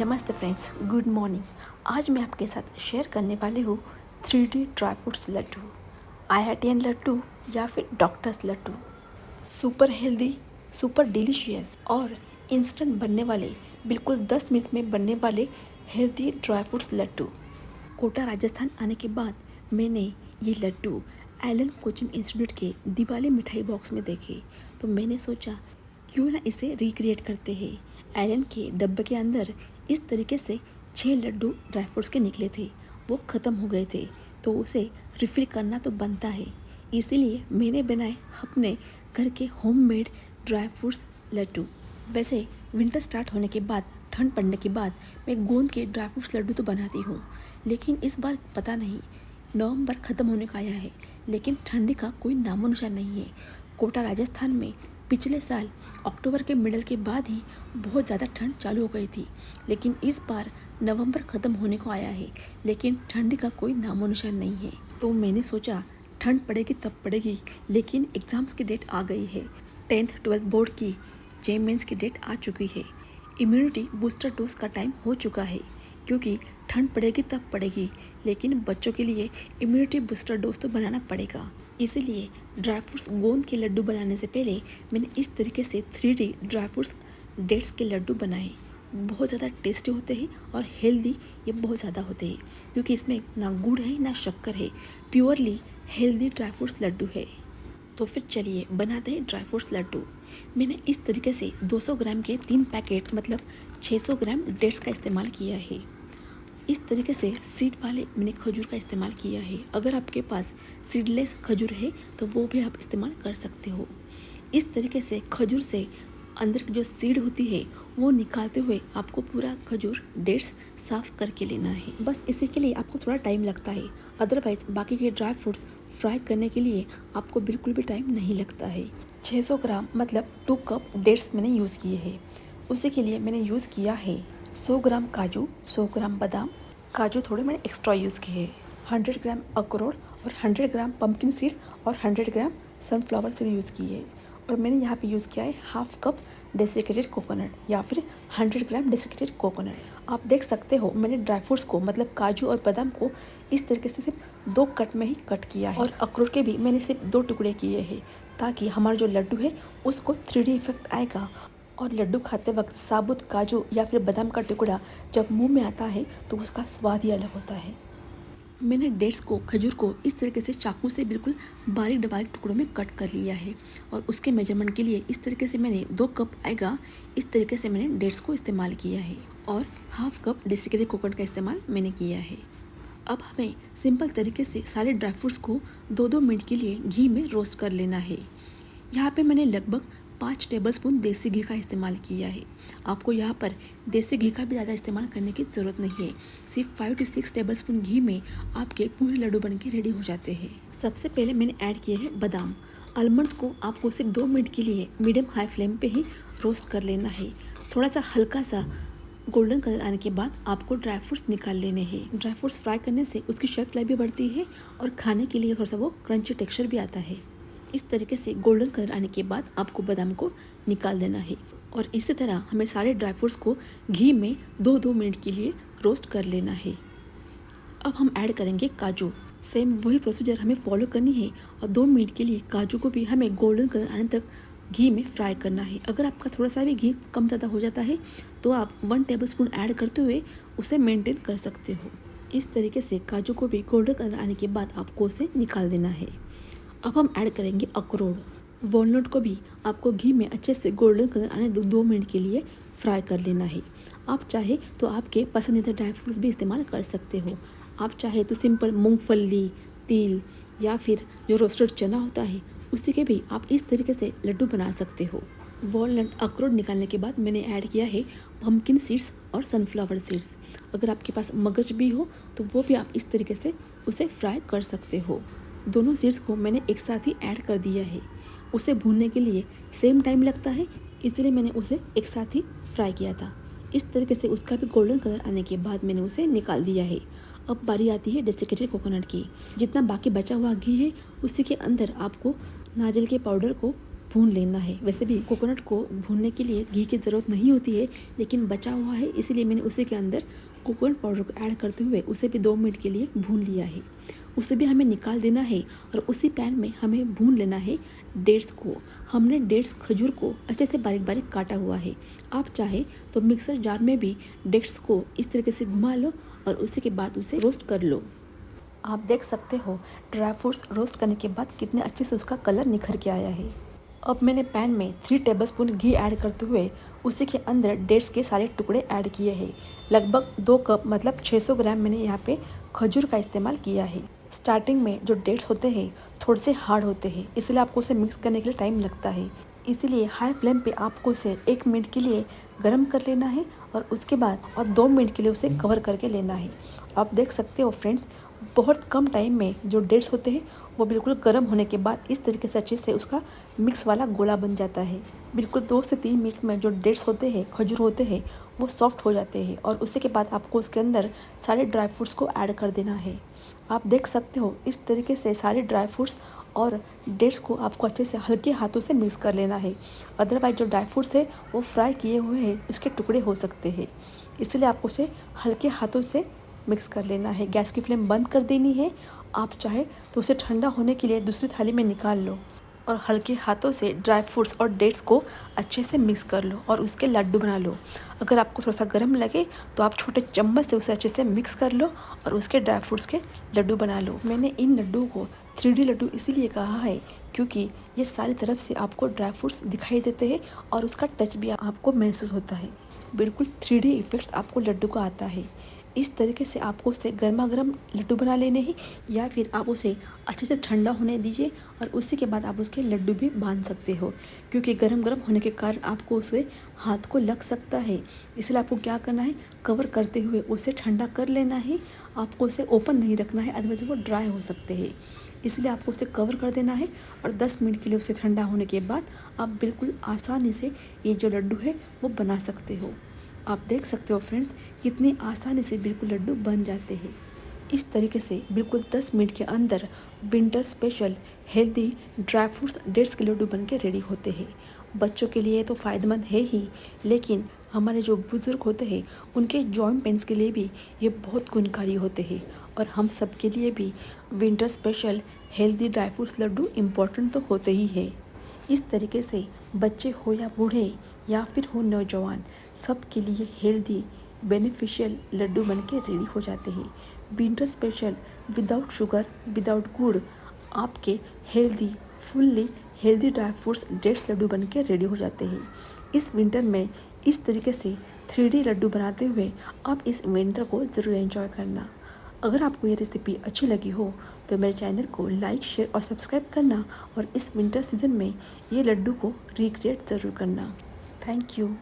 नमस्ते friends, good morning. आज मैं आपके साथ शेयर करने वाली हूँ 3D dry fruits laddu, IITN laddu या फिर doctors laddu. Super healthy, super delicious और इंस्टेंट बनने वाले, बिल्कुल 10 मिनट में बनने वाले healthy dry fruits laddu. Kota Rajasthan आने के बाद मैंने ये लड्डू एलन कोचिंग इंस्टीट्यूट के दिवाली मिठाई बॉक्स में देखे, तो मैंने सोचा क्यों ना इसे रिक्रिएट करते हैं। एलन के डब्बे के अंदर इस तरीके से 6 लड्डू ड्राई फ्रूट्स के निकले थे, वो ख़त्म हो गए थे, तो उसे रिफ़िल करना तो बनता है। इसीलिए मैंने बनाए अपने घर के होममेड ड्राई फ्रूट्स लड्डू। वैसे विंटर स्टार्ट होने के बाद, ठंड पड़ने के बाद मैं गोंद के ड्राई फ्रूट्स लड्डू तो बनाती हूँ, लेकिन इस बार पता नहीं, नवंबर ख़त्म होने का आया है लेकिन ठंडी का कोई नामो निशान नहीं है। कोटा राजस्थान में पिछले साल अक्टूबर के मिडल के बाद ही बहुत ज़्यादा ठंड चालू हो गई थी, लेकिन इस बार नवंबर ख़त्म होने को आया है लेकिन ठंडी का कोई नामो निशान नहीं है। तो मैंने सोचा ठंड पड़ेगी तब पड़ेगी, लेकिन एग्ज़ाम्स की डेट आ गई है। 10th 12th बोर्ड की JEE मेंस की डेट आ चुकी है। इम्यूनिटी बूस्टर डोज का टाइम हो चुका है, क्योंकि ठंड पड़ेगी तब पड़ेगी, लेकिन बच्चों के लिए इम्यूनिटी बूस्टर डोज तो बनाना पड़ेगा। इसीलिए ड्राई फ्रूट्स गोंद के लड्डू बनाने से पहले मैंने इस तरीके से 3D ड्राई फ्रूट्स डेट्स के लड्डू बनाए। बहुत ज़्यादा टेस्टी होते हैं और हेल्दी ये बहुत ज़्यादा होते हैं, क्योंकि इसमें ना गुड़ है ना शक्कर है, purely healthy dry fruits laddu है। तो फिर चलिए बनाते हैं ड्राई फ्रूट्स लड्डू। मैंने इस तरीके से 200 ग्राम के 3 पैकेट मतलब 600 ग्राम डेट्स का इस्तेमाल किया है। इस तरीके से सीड वाले मैंने खजूर का इस्तेमाल किया है। अगर आपके पास सीडलेस खजूर है तो वो भी आप इस्तेमाल कर सकते हो। इस तरीके से खजूर से अंदर की जो सीड होती है वो निकालते हुए आपको पूरा खजूर डेट्स साफ़ करके लेना है। बस इसी के लिए आपको थोड़ा टाइम लगता है, अदरवाइज़ बाकी के ड्राई फ्रूट्स फ्राई करने के लिए आपको बिल्कुल भी टाइम नहीं लगता है। 600 ग्राम मतलब 2 कप डेट्स मैंने यूज़ किए हैं। उसी के लिए मैंने यूज़ किया है 100 ग्राम काजू, 100 ग्राम बादाम, काजू थोड़े मैंने एक्स्ट्रा यूज़ किए हैं, 100 ग्राम अखरोट और 100 ग्राम पम्पकिन सीड और 100 ग्राम सनफ्लावर सीड यूज़ किए है। और मैंने यहाँ पे यूज़ किया है हाफ कप डेसिकेटेड कोकोनट या फिर 100 ग्राम डेसिकेटेड कोकोनट। आप देख सकते हो मैंने ड्राई फ्रूट्स को मतलब काजू और बादाम को इस तरीके से सिर्फ 2 कट में ही कट किया है, और अखरोट के भी मैंने सिर्फ 2 टुकड़े किए हैं, ताकि हमारा जो लड्डू है उसको 3D इफेक्ट आएगा। और लड्डू खाते वक्त साबुत काजू या फिर बादाम का टुकड़ा जब मुंह में आता है तो उसका स्वाद ही अलग होता है। मैंने डेट्स को, खजूर को इस तरीके से चाकू से बिल्कुल बारीक बारीक टुकड़ों में कट कर लिया है, और उसके मेजरमेंट के लिए इस तरीके से मैंने 2 कप आएगा, इस तरीके से मैंने डेट्स को इस्तेमाल किया है, और हाफ कप डेसिकेटेड कोकोनट का इस्तेमाल मैंने किया है। अब हमें सिंपल तरीके से सारे ड्राई फ्रूट्स को 2-2 मिनट के लिए घी में रोस्ट कर लेना है। यहाँ पे मैंने लगभग 5 टेबलस्पून देसी घी का इस्तेमाल किया है। आपको यहाँ पर देसी घी का भी ज़्यादा इस्तेमाल करने की ज़रूरत नहीं है, सिर्फ 5 to 6 टेबलस्पून घी में आपके पूरे लड्डू बन के रेडी हो जाते हैं। सबसे पहले मैंने ऐड किए हैं बादाम। आलमंड्स को आपको सिर्फ 2 मिनट के लिए मीडियम हाई फ्लेम पे ही रोस्ट कर लेना है। थोड़ा सा हल्का सा गोल्डन कलर आने के बाद आपको ड्राई फ्रूट्स निकाल लेने हैं। ड्राई फ्रूट्स फ्राई करने से उसकी शेल्फ लाइफ भी बढ़ती है और खाने के लिए थोड़ा सा वो क्रंची टेक्सचर भी आता है। इस तरीके से गोल्डन कलर आने के बाद आपको बादाम को निकाल देना है, और इसी तरह हमें सारे ड्राई फ्रूट्स को घी में 2-2 मिनट के लिए रोस्ट कर लेना है। अब हम ऐड करेंगे काजू। सेम वही प्रोसीजर हमें फॉलो करनी है, और 2 मिनट के लिए काजू को भी हमें गोल्डन कलर आने तक घी में फ्राई करना है। अगर आपका थोड़ा सा भी घी कम ज़्यादा हो जाता है तो आप 1 टेबलस्पून ऐड करते हुए उसे मेंटेन कर सकते हो। इस तरीके से काजू को भी गोल्डन कलर आने के बाद आपको उसे निकाल देना है। अब हम ऐड करेंगे अखरोट। वॉलनट को भी आपको घी में अच्छे से गोल्डन कलर आने 2 मिनट के लिए फ्राई कर लेना है। आप चाहे तो आपके पसंदीदा ड्राई फ्रूट्स भी इस्तेमाल कर सकते हो। आप चाहे तो सिंपल मूंगफली, तिल या फिर जो रोस्टेड चना होता है उसी के भी आप इस तरीके से लड्डू बना सकते हो। वॉलनट अखरोट निकालने के बाद मैंने ऐड किया है पम्पकिन सीड्स और सनफ्लावर सीड्स। अगर आपके पास मगज भी हो तो वो भी आप इस तरीके से उसे फ्राई कर सकते हो। दोनों सीड्स को मैंने एक साथ ही ऐड कर दिया है। उसे भूनने के लिए सेम टाइम लगता है, इसलिए मैंने उसे एक साथ ही फ्राई किया था। इस तरीके से उसका भी गोल्डन कलर आने के बाद मैंने उसे निकाल दिया है। अब बारी आती है डेसिकेटेड कोकोनट की। जितना बाकी बचा हुआ घी है उसी के अंदर आपको नारियल के पाउडर को भून लेना है। वैसे भी कोकोनट को भूनने के लिए घी की ज़रूरत नहीं होती है, लेकिन बचा हुआ है इसीलिए मैंने उसी के अंदर कोकोनट पाउडर को ऐड करते हुए उसे भी 2 मिनट के लिए भून लिया है। उसे भी हमें निकाल देना है और उसी पैन में हमें भून लेना है डेट्स को। हमने डेट्स खजूर को अच्छे से बारीक बारीक काटा हुआ है। आप चाहे तो मिक्सर जार में भी डेट्स को इस तरीके से घुमा लो और उसी के बाद उसे रोस्ट कर लो। आप देख सकते हो ड्राई फ्रूट्स रोस्ट करने के बाद कितने अच्छे से उसका कलर निखर के आया है। अब मैंने पैन में 3 टेबलस्पून घी ऐड करते हुए उसी के अंदर डेट्स के सारे टुकड़े ऐड किए हैं। लगभग 2 कप मतलब 600 ग्राम मैंने यहाँ पे खजूर का इस्तेमाल किया है। स्टार्टिंग में जो डेट्स होते हैं थोड़े से हार्ड होते हैं, इसलिए आपको उसे मिक्स करने के लिए टाइम लगता है। इसीलिए हाई फ्लेम पे आपको उसे 1 मिनट के लिए गर्म कर लेना है और उसके बाद और 2 मिनट के लिए उसे कवर करके लेना है। आप देख सकते हो फ्रेंड्स, बहुत कम टाइम में जो डेट्स होते हैं वो बिल्कुल गर्म होने के बाद इस तरीके से अच्छे से उसका मिक्स वाला गोला बन जाता है। बिल्कुल 2 से 3 मिनट में जो डेट्स होते हैं, खजूर होते हैं, वो सॉफ्ट हो जाते हैं और उसी के बाद आपको उसके अंदर सारे ड्राई फ्रूट्स को ऐड कर देना है। आप देख सकते हो इस तरीके से सारे ड्राई फ्रूट्स और डेट्स को आपको अच्छे से हल्के हाथों से मिक्स कर लेना है। अदरवाइज जो ड्राई फ्रूट्स है वो फ्राई किए हुए हैं, उसके टुकड़े हो सकते हैं, इसलिए आपको उसे हल्के हाथों से मिक्स कर लेना है। गैस की फ्लेम बंद कर देनी है। आप चाहे तो उसे ठंडा होने के लिए दूसरी थाली में निकाल लो और हल्के हाथों से ड्राई फ्रूट्स और डेट्स को अच्छे से मिक्स कर लो और उसके लड्डू बना लो। अगर आपको थोड़ा सा गर्म लगे तो आप छोटे चम्मच से उसे अच्छे से मिक्स कर लो और उसके ड्राई फ्रूट्स के लड्डू बना लो। मैंने इन लड्डू को 3D लड्डू इसीलिए कहा है क्योंकि ये सारी तरफ से आपको ड्राई फ्रूट्स दिखाई देते हैं और उसका टच भी आपको महसूस होता है। बिल्कुल 3D इफ़ेक्ट्स आपको लड्डू का आता है। इस तरीके से आपको उसे गर्मा गर्म लड्डू बना लेने हैं या फिर आप उसे अच्छे से ठंडा होने दीजिए और उसी के बाद आप उसके लड्डू भी बांध सकते हो, क्योंकि गरम गरम होने के कारण आपको उसे हाथ को लग सकता है। इसलिए आपको क्या करना है, कवर करते हुए उसे ठंडा कर लेना है। आपको उसे ओपन नहीं रखना है, अदरवाइज वो ड्राई हो सकते हैं। इसलिए आपको उसे कवर कर देना है और 10 मिनट के लिए उसे ठंडा होने के बाद आप बिल्कुल आसानी से ये जो लड्डू है वो बना सकते हो। आप देख सकते हो फ्रेंड्स, कितनी आसानी से बिल्कुल लड्डू बन जाते हैं। इस तरीके से बिल्कुल 10 मिनट के अंदर winter special healthy dry fruits dates के लड्डू बन के रेडी होते हैं। बच्चों के लिए तो फ़ायदेमंद है ही, लेकिन हमारे जो बुज़ुर्ग होते हैं उनके जॉइंट पेन्स के लिए भी ये बहुत गुणकारी होते हैं और हम सब के लिए भी winter special healthy dry fruits laddu important तो होते ही है। इस तरीके से बच्चे हो या बूढ़े या फिर हो नौजवान, सब के लिए हेल्दी बेनिफिशियल लड्डू बन के रेडी हो जाते हैं। Winter special without sugar without गुड़ आपके healthy fully healthy dry fruits dates laddu बन के रेडी हो जाते हैं। इस विंटर में इस तरीके से 3D लड्डू बनाते हुए आप इस विंटर को ज़रूर एंजॉय करना। अगर आपको ये रेसिपी अच्छी लगी हो तो मेरे चैनल को लाइक शेयर और सब्सक्राइब करना और इस विंटर सीज़न में ये लड्डू को रिक्रिएट ज़रूर करना। Thank you.